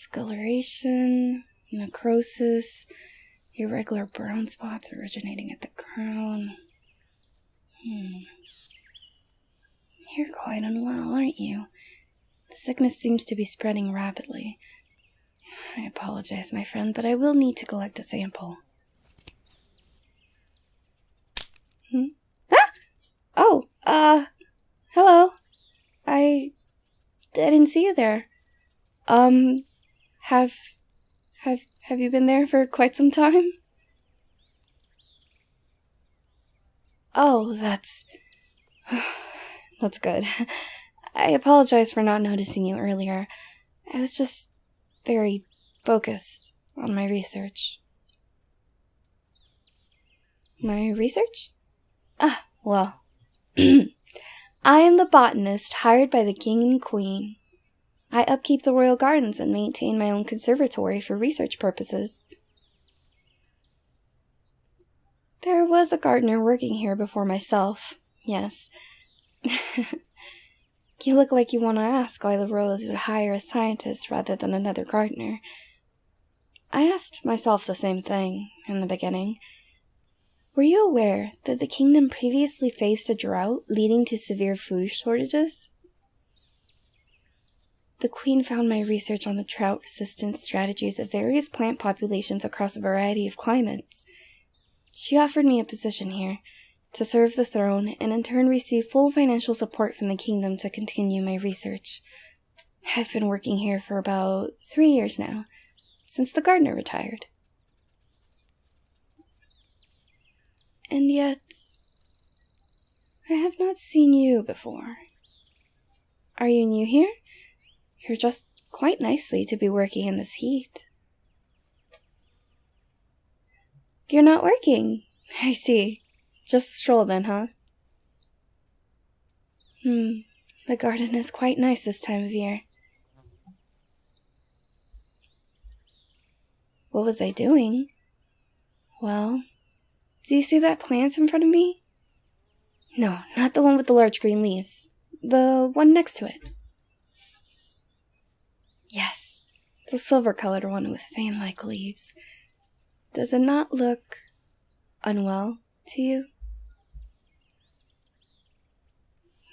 discoloration, necrosis, irregular brown spots originating at the crown. You're quite unwell, aren't you? The sickness seems to be spreading rapidly. I apologize, my friend, but I will need to collect a sample. Ah! Oh, hello. I didn't see you there. Have you been there for quite some time? Oh, that's good. I apologize for not noticing you earlier. I was just very focused on my research. My research? Well, I am the botanist hired by the king and queen. I upkeep the royal gardens and maintain my own conservatory for research purposes. There was a gardener working here before myself, yes. You look like you want to ask why the royals would hire a scientist rather than another gardener. I asked myself the same thing in the beginning. Were you aware that the kingdom previously faced a drought leading to severe food shortages? The queen found my research on the drought-resistant strategies of various plant populations across a variety of climates. She offered me a position here, to serve the throne, and in turn receive full financial support from the kingdom to continue my research. I've been working here for about 3 years now, since the gardener retired. And yet, I have not seen you before. Are you new here? You're dressed quite nicely to be working in this heat. You're not working, I see. Just a stroll then, huh? The garden is quite nice this time of year. What was I doing? Well, do you see that plant in front of me? No, not the one with the large green leaves. The one next to it. Yes, the silver-colored one with fan-like leaves. Does it not look unwell to you?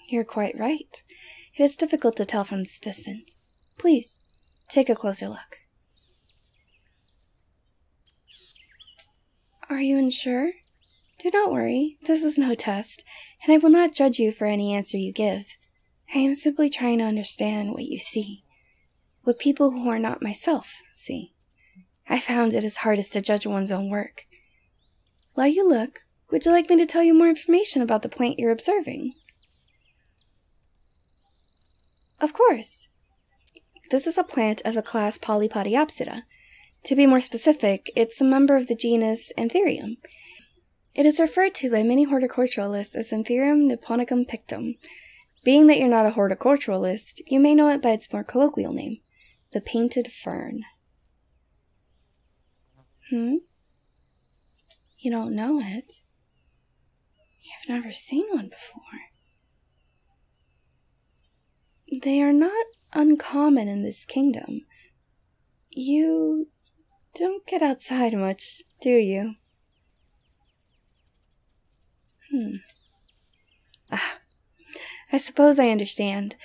You're quite right. It is difficult to tell from this distance. Please, take a closer look. Are you unsure? Do not worry, this is no test, and I will not judge you for any answer you give. I am simply trying to understand what you see. What people who are not myself see. I found it is hardest to judge one's own work. While you look, would you like me to tell you more information about the plant you're observing? Of course. This is a plant of the class Polypodiopsida. To be more specific, it's a member of the genus Anthurium. It is referred to by many horticulturalists as Anthurium nipponicum pictum. Being that you're not a horticulturalist, you may know it by its more colloquial name, the painted fern. You don't know it? You've never seen one before. They are not uncommon in this kingdom. You don't get outside much, do you? I suppose I understand.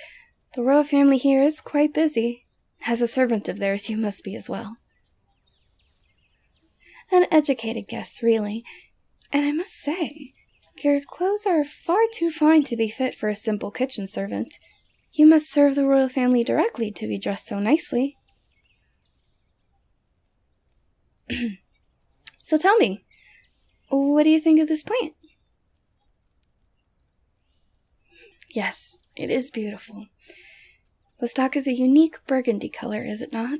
The royal family here is quite busy. As a servant of theirs, you must be as well. An educated guess, really. And I must say, your clothes are far too fine to be fit for a simple kitchen servant. You must serve the royal family directly to be dressed so nicely. So tell me, what do you think of this plant? Yes, it is beautiful. The stalk is a unique burgundy color, is it not?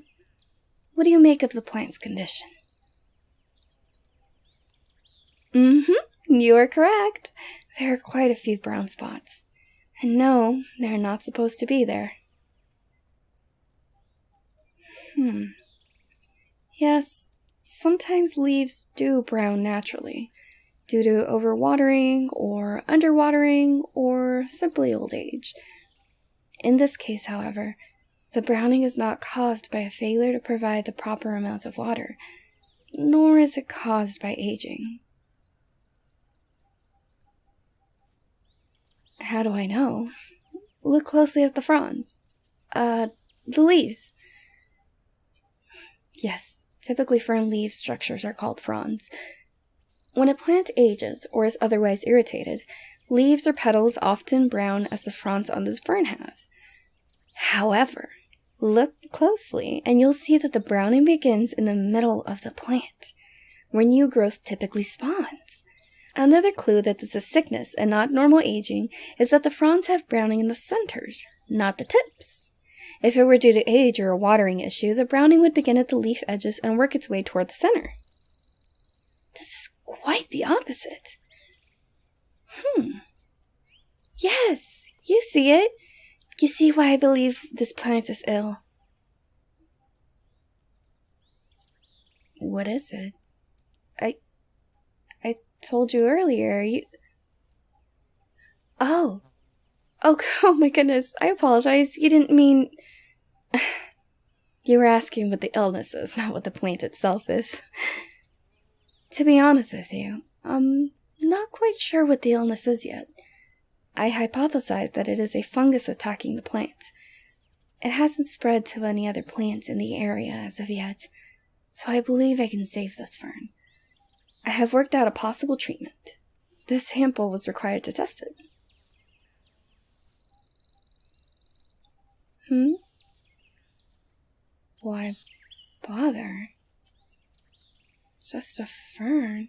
What do you make of the plant's condition? You are correct. There are quite a few brown spots. And no, they're not supposed to be there. Yes, sometimes leaves do brown naturally, due to overwatering or underwatering or simply old age. In this case, however, The browning is not caused by a failure to provide the proper amount of water, nor is it caused by aging. How do I know? Look closely at the fronds. The leaves. Yes, typically fern leaf structures are called fronds. When a plant ages or is otherwise irritated, leaves or petals often brown as the fronds on this fern have. However, look closely and you'll see that the browning begins in the middle of the plant, where new growth typically spawns. Another clue that this is sickness and not normal aging is that the fronds have browning in the centers, not the tips. If it were due to age or a watering issue, the browning would begin at the leaf edges and work its way toward the center. This is quite the opposite. Yes, you see it. You see why I believe this plant is ill. What is it? I told you earlier, Oh, oh my goodness, I apologize. You didn't mean... You were asking what the illness is, not what the plant itself is. To be honest with you, I'm not quite sure what the illness is yet. I hypothesize that it is a fungus attacking the plant. It hasn't spread to any other plants in the area as of yet, so I believe I can save this fern. I have worked out a possible treatment. This sample was required to test it. Why bother? Just a fern.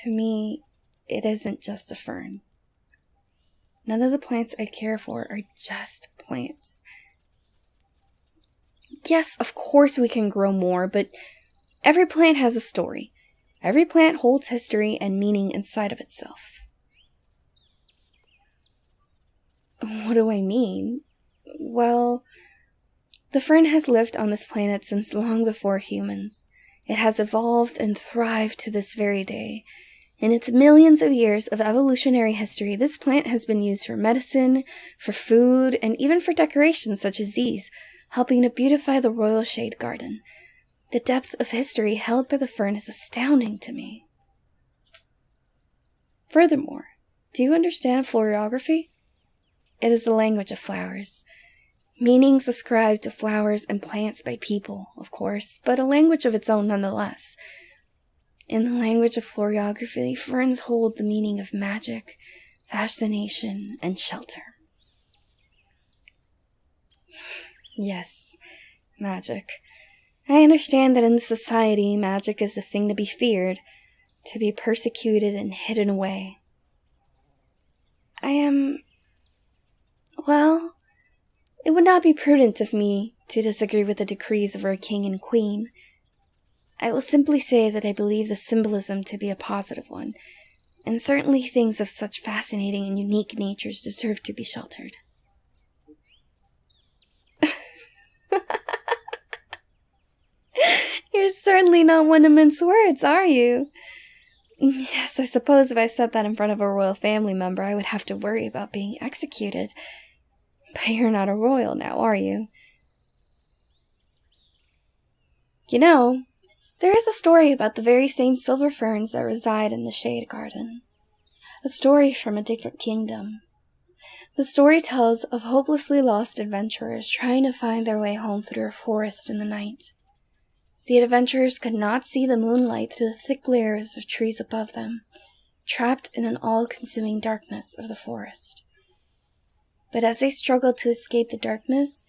To me, it isn't just a fern. None of the plants I care for are just plants. Yes, of course we can grow more, but every plant has a story. Every plant holds history and meaning inside of itself. What do I mean? Well, the fern has lived on this planet since long before humans. It has evolved and thrived to this very day. In its millions of years of evolutionary history, this plant has been used for medicine, for food, and even for decorations such as these, helping to beautify the royal shade garden. The depth of history held by the fern is astounding to me. Furthermore, do you understand florography? It is the language of flowers. Meanings ascribed to flowers and plants by people, of course, but a language of its own nonetheless. In the language of florography, ferns hold the meaning of magic, fascination, and shelter. Yes, magic. I understand that in this society, magic is a thing to be feared, to be persecuted and hidden away. Well, it would not be prudent of me to disagree with the decrees of our king and queen. I will simply say that I believe the symbolism to be a positive one, and certainly things of such fascinating and unique natures deserve to be sheltered. You're certainly not one to mince words, are you? Yes, I suppose if I said that in front of a royal family member, I would have to worry about being executed. But you're not a royal now, are you? You know, there is a story about the very same silver ferns that reside in the shade garden. A story from a different kingdom. The story tells of hopelessly lost adventurers trying to find their way home through a forest in the night. The adventurers could not see the moonlight through the thick layers of trees above them, trapped in an all-consuming darkness of the forest. But as they struggled to escape the darkness,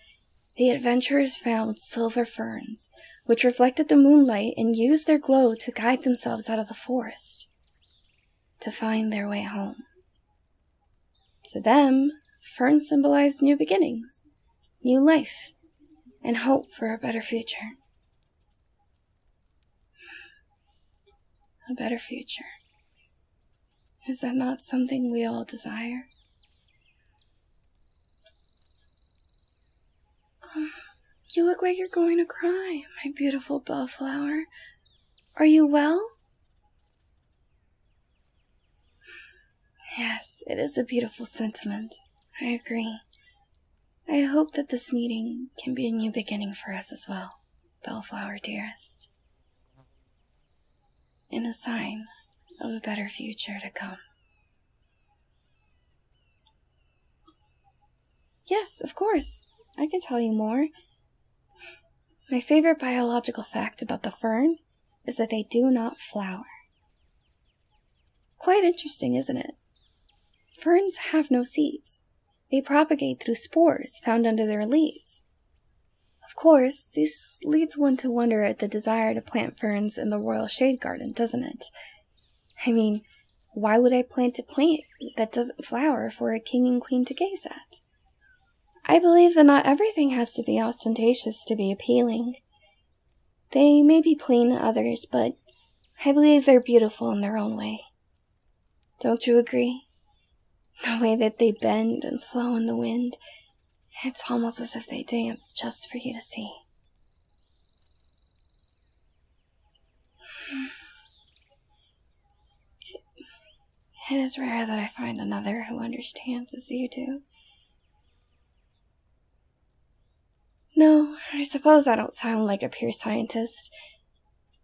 the adventurers found silver ferns, which reflected the moonlight and used their glow to guide themselves out of the forest, to find their way home. To them, ferns symbolized new beginnings, new life, and hope for a better future. A better future. Is that not something we all desire? You look like you're going to cry, my beautiful bellflower. Are you well? Yes, it is a beautiful sentiment. I agree. I hope that this meeting can be a new beginning for us as well, Bellflower dearest. And a sign of a better future to come. Yes, of course. I can tell you more. My favorite biological fact about the fern is that they do not flower. Quite interesting, isn't it? Ferns have no seeds. They propagate through spores found under their leaves. Of course, this leads one to wonder at the desire to plant ferns in the royal shade garden, doesn't it? I mean, why would I plant a plant that doesn't flower for a king and queen to gaze at? I believe that not everything has to be ostentatious to be appealing. They may be plain to others, but I believe they're beautiful in their own way. Don't you agree? The way that they bend and flow in the wind, it's almost as if they dance just for you to see. It is rare that I find another who understands as you do. No, I suppose I don't sound like a pure scientist.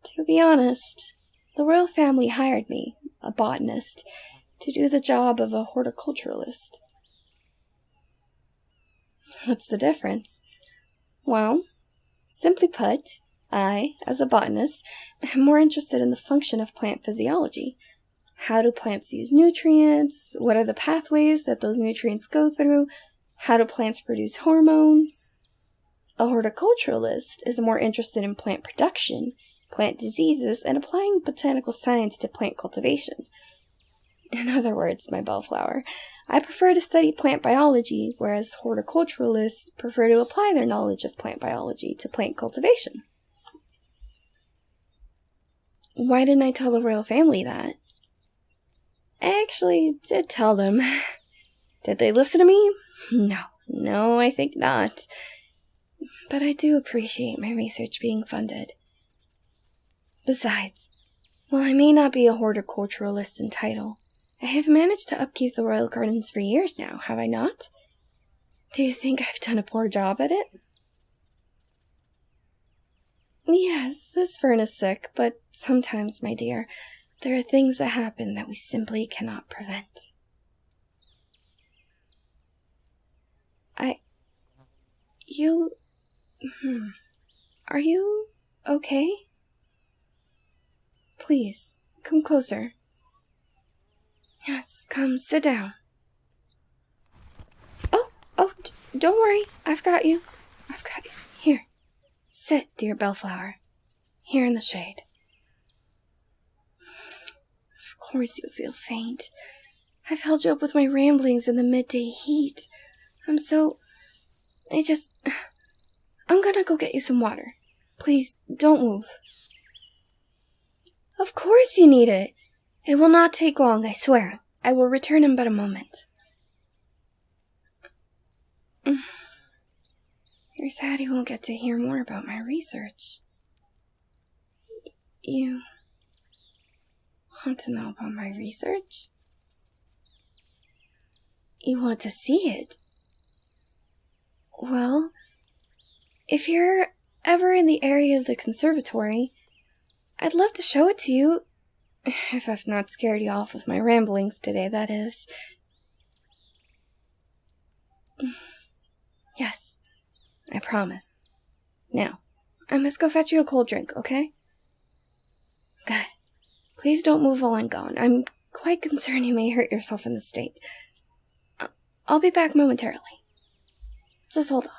To be honest, the royal family hired me, a botanist, to do the job of a horticulturist. What's the difference? Well, simply put, I, as a botanist, am more interested in the function of plant physiology. How do plants use nutrients? What are the pathways that those nutrients go through? How do plants produce hormones? A horticulturalist is more interested in plant production, plant diseases, and applying botanical science to plant cultivation. In other words, my bellflower, I prefer to study plant biology, whereas horticulturalists prefer to apply their knowledge of plant biology to plant cultivation. Why didn't I tell the royal family that? I actually did tell them. Did they listen to me? No, I think not. But I do appreciate my research being funded. Besides, while I may not be a horticulturalist in title, I have managed to upkeep the royal gardens for years now, have I not? Do you think I've done a poor job at it? Yes, this fern is sick, but sometimes, my dear, there are things that happen that we simply cannot prevent. Are you okay? Please, come closer. Yes, come, sit down. Don't worry, I've got you. Here, sit, dear bellflower, here in the shade. Of course you feel faint. I've held you up with my ramblings in the midday heat. I'm gonna go get you some water. Please, don't move. Of course you need it. It will not take long, I swear. I will return in but a moment. You're sad you won't get to hear more about my research. You want to know about my research? You want to see it? Well, if you're ever in the area of the conservatory, I'd love to show it to you. If I've not scared you off with my ramblings today, that is. Yes, I promise. Now, I must go fetch you a cold drink, okay? Good. Please don't move while I'm gone. I'm quite concerned you may hurt yourself in this state. I'll be back momentarily. Just hold on.